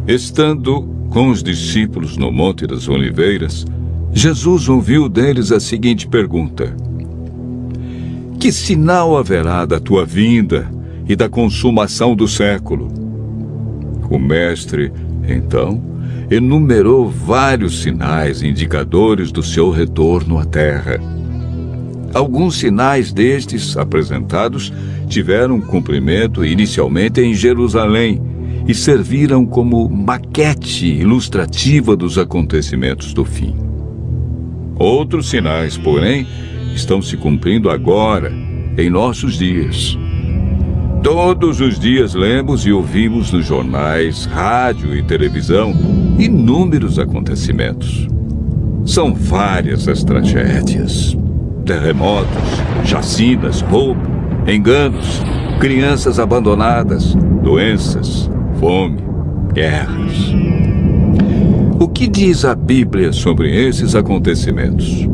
Estando com os discípulos no Monte das Oliveiras, Jesus ouviu deles a seguinte pergunta: Que sinal haverá da tua vinda e da consumação do século? O mestre, então, enumerou vários sinais indicadores do seu retorno à terra. Alguns sinais destes apresentados tiveram cumprimento inicialmente em Jerusalém e serviram como maquete ilustrativa dos acontecimentos do fim. Outros sinais, porém, estão se cumprindo agora, em nossos dias. Todos os dias lemos e ouvimos nos jornais, rádio e televisão inúmeros acontecimentos. São várias as tragédias: terremotos, chacinas, roubo, enganos, crianças abandonadas, doenças, fome, guerras. O que diz a Bíblia sobre esses acontecimentos?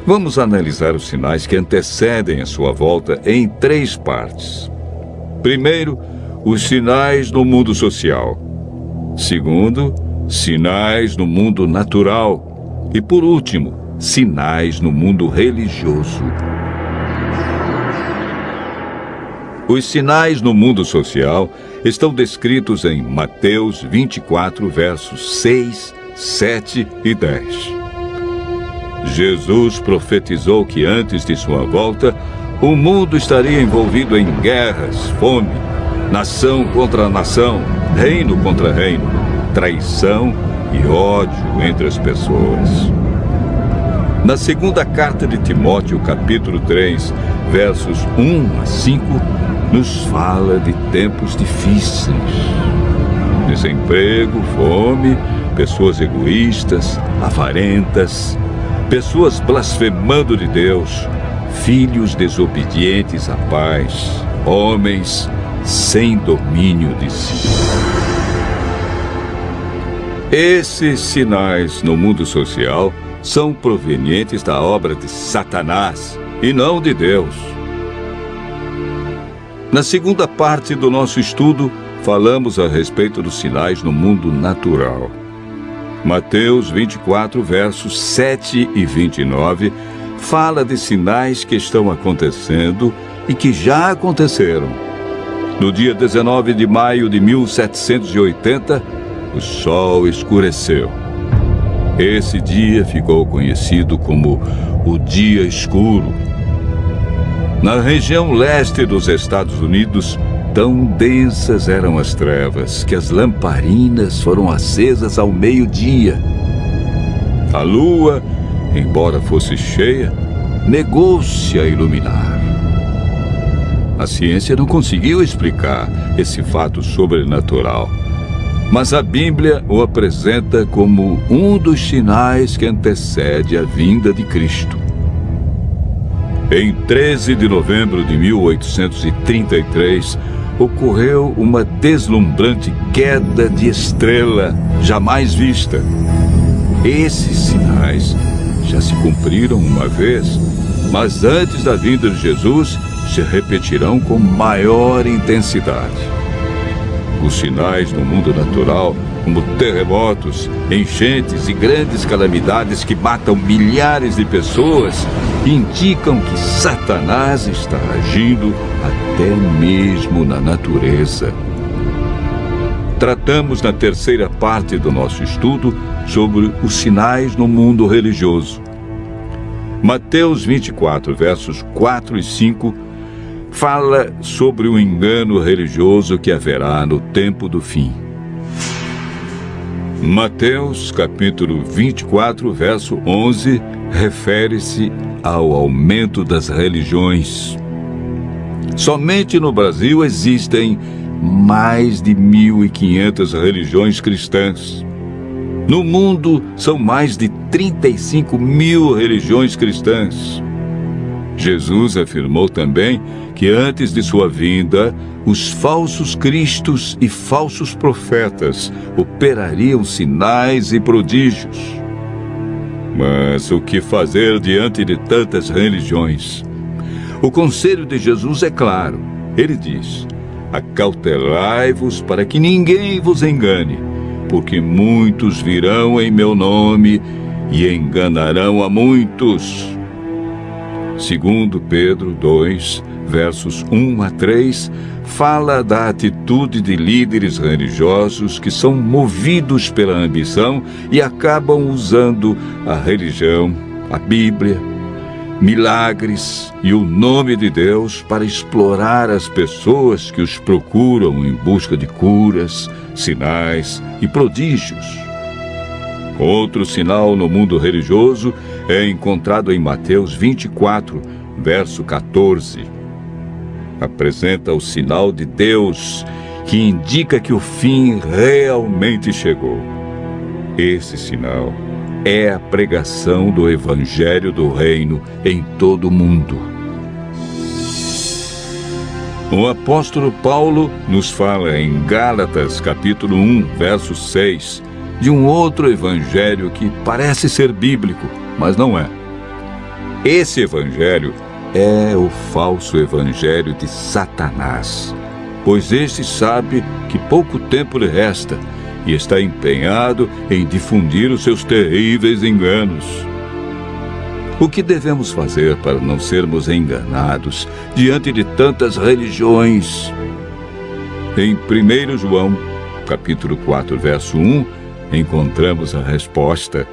Vamos analisar os sinais que antecedem a sua volta em 3 partes. Primeiro, os sinais no mundo social. Segundo, sinais no mundo natural. E por último, sinais no mundo religioso. Os sinais no mundo social estão descritos em Mateus 24, versos 6, 7 e 10. Jesus profetizou que antes de sua volta, o mundo estaria envolvido em guerras, fome, nação contra nação, reino contra reino, traição e ódio entre as pessoas. Na segunda carta de Timóteo, capítulo 3, versos 1 a 5, nos fala de tempos difíceis. Desemprego, fome, pessoas egoístas, avarentas, pessoas blasfemando de Deus, filhos desobedientes à paz, homens sem domínio de si. Esses sinais no mundo social são provenientes da obra de Satanás e não de Deus. Na segunda parte do nosso estudo, falamos a respeito dos sinais no mundo natural. Mateus 24, versos 7 e 29, fala de sinais que estão acontecendo e que já aconteceram. No dia 19 de maio de 1780, o sol escureceu. Esse dia ficou conhecido como o Dia Escuro. Na região leste dos Estados Unidos, tão densas eram as trevas que as lamparinas foram acesas ao meio-dia. A lua, embora fosse cheia, negou-se a iluminar. A ciência não conseguiu explicar esse fato sobrenatural, mas a Bíblia o apresenta como um dos sinais que antecede a vinda de Cristo. Em 13 de novembro de 1833, ocorreu uma deslumbrante queda de estrela jamais vista. Esses sinais já se cumpriram uma vez, mas antes da vinda de Jesus se repetirão com maior intensidade. Os sinais no mundo natural, como terremotos, enchentes e grandes calamidades que matam milhares de pessoas, indicam que Satanás está agindo até mesmo na natureza. Tratamos na terceira parte do nosso estudo sobre os sinais no mundo religioso. Mateus 24, versos 4 e 5, fala sobre o engano religioso que haverá no tempo do fim. Mateus, capítulo 24, verso 11, refere-se ao aumento das religiões. Somente no Brasil existem mais de 1.500 religiões cristãs. No mundo, são mais de 35 mil religiões cristãs. Jesus afirmou também que antes de sua vinda, os falsos cristos e falsos profetas operariam sinais e prodígios. Mas o que fazer diante de tantas religiões? O conselho de Jesus é claro. Ele diz: acautelai-vos para que ninguém vos engane, porque muitos virão em meu nome e enganarão a muitos. Segundo Pedro 2, versos 1 a 3, fala da atitude de líderes religiosos que são movidos pela ambição e acabam usando a religião, a Bíblia, milagres e o nome de Deus para explorar as pessoas que os procuram em busca de curas, sinais e prodígios. Outro sinal no mundo religioso é encontrado em Mateus 24, verso 14. Apresenta o sinal de Deus, que indica que o fim realmente chegou. Esse sinal é a pregação do Evangelho do Reino em todo o mundo. O apóstolo Paulo nos fala em Gálatas, capítulo 1, verso 6, de um outro evangelho que parece ser bíblico, mas não é. Esse evangelho é o falso evangelho de Satanás, pois este sabe que pouco tempo lhe resta e está empenhado em difundir os seus terríveis enganos. O que devemos fazer para não sermos enganados diante de tantas religiões? Em 1 João, capítulo 4, verso 1, encontramos a resposta.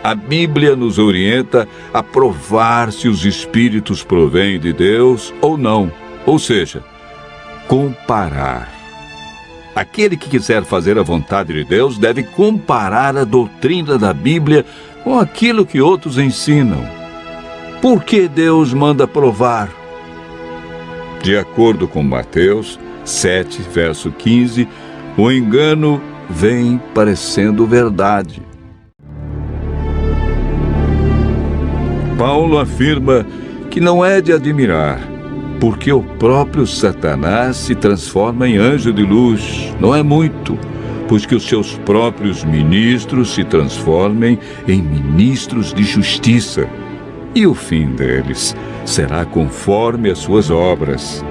A Bíblia nos orienta a provar se os espíritos provêm de Deus ou não, ou seja, comparar. Aquele que quiser fazer a vontade de Deus deve comparar a doutrina da Bíblia com aquilo que outros ensinam. Por que Deus manda provar? De acordo com Mateus 7, verso 15, o engano vem parecendo verdade. Paulo afirma que não é de admirar, porque o próprio Satanás se transforma em anjo de luz. Não é muito, pois que os seus próprios ministros se transformem em ministros de justiça, e o fim deles será conforme as suas obras.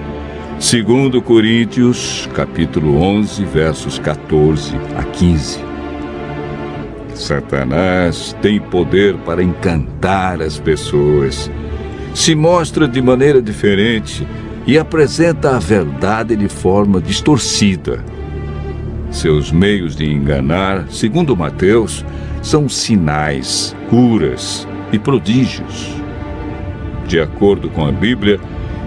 Segundo Coríntios, capítulo 11, versos 14 a 15. Satanás tem poder para encantar as pessoas. Se mostra de maneira diferente e apresenta a verdade de forma distorcida. Seus meios de enganar, segundo Mateus, são sinais, curas e prodígios. De acordo com a Bíblia,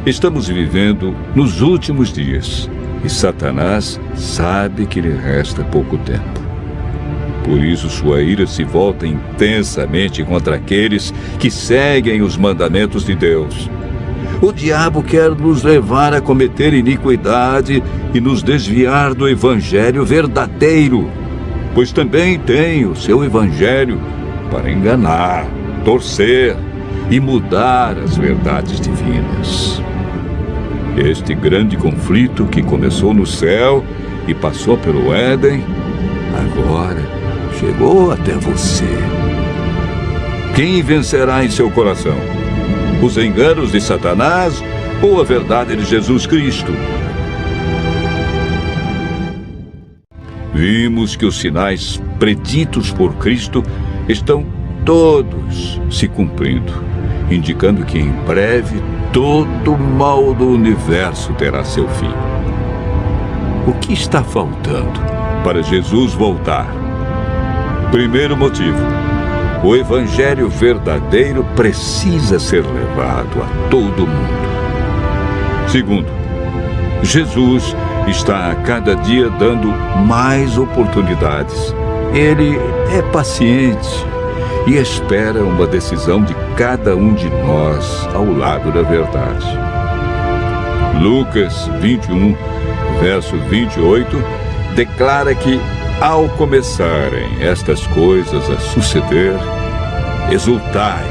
estamos vivendo nos últimos dias e Satanás sabe que lhe resta pouco tempo. Por isso sua ira se volta intensamente contra aqueles que seguem os mandamentos de Deus. O diabo quer nos levar a cometer iniquidade e nos desviar do evangelho verdadeiro, pois também tem o seu evangelho para enganar, torcer e mudar as verdades divinas. Este grande conflito que começou no céu e passou pelo Éden, agora chegou até você. Quem vencerá em seu coração? Os enganos de Satanás ou a verdade de Jesus Cristo? Vimos que os sinais preditos por Cristo estão todos se cumprindo, indicando que em breve todo o mal do universo terá seu fim. O que está faltando para Jesus voltar? Primeiro motivo: o evangelho verdadeiro precisa ser levado a todo mundo. Segundo, Jesus está a cada dia dando mais oportunidades. Ele é paciente e espera uma decisão de cada um de nós ao lado da verdade. Lucas 21, verso 28, declara que, ao começarem estas coisas a suceder, exultai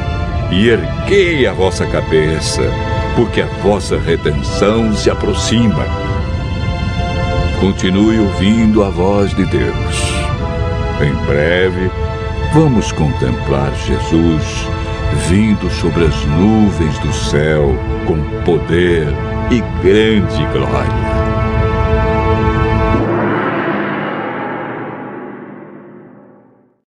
e erguei a vossa cabeça, porque a vossa redenção se aproxima. Continue ouvindo a voz de Deus. Em breve, vamos contemplar Jesus vindo sobre as nuvens do céu com poder e grande glória.